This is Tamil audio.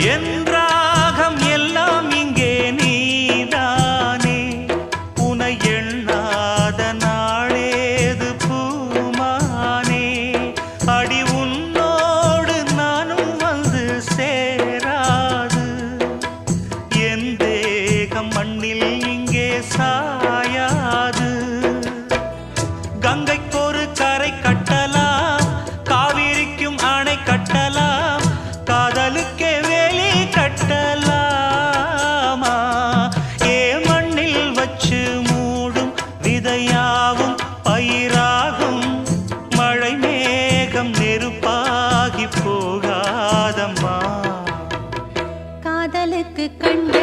என் ராகம் எல்லாம் இங்கே நீதானே உனை எண்ணாத நாளேது பூமானே அடி உன்னோடு நானும் வந்து சேராது என் தேகம் மண்ணில் இங்கே சாயாது கங்கைக்கொரு கரை கட்டலாம் காவிரிக்கும் அணை கட்டலாம் காதலுக்கே வேலி கட்டலாமா ஏ மண்ணில் வச்சு மூடும் விதையாவும் பயிராகும் மழை மேகம் நெருப்பாகி போகாதம்மா காதலுக்கு கண்ட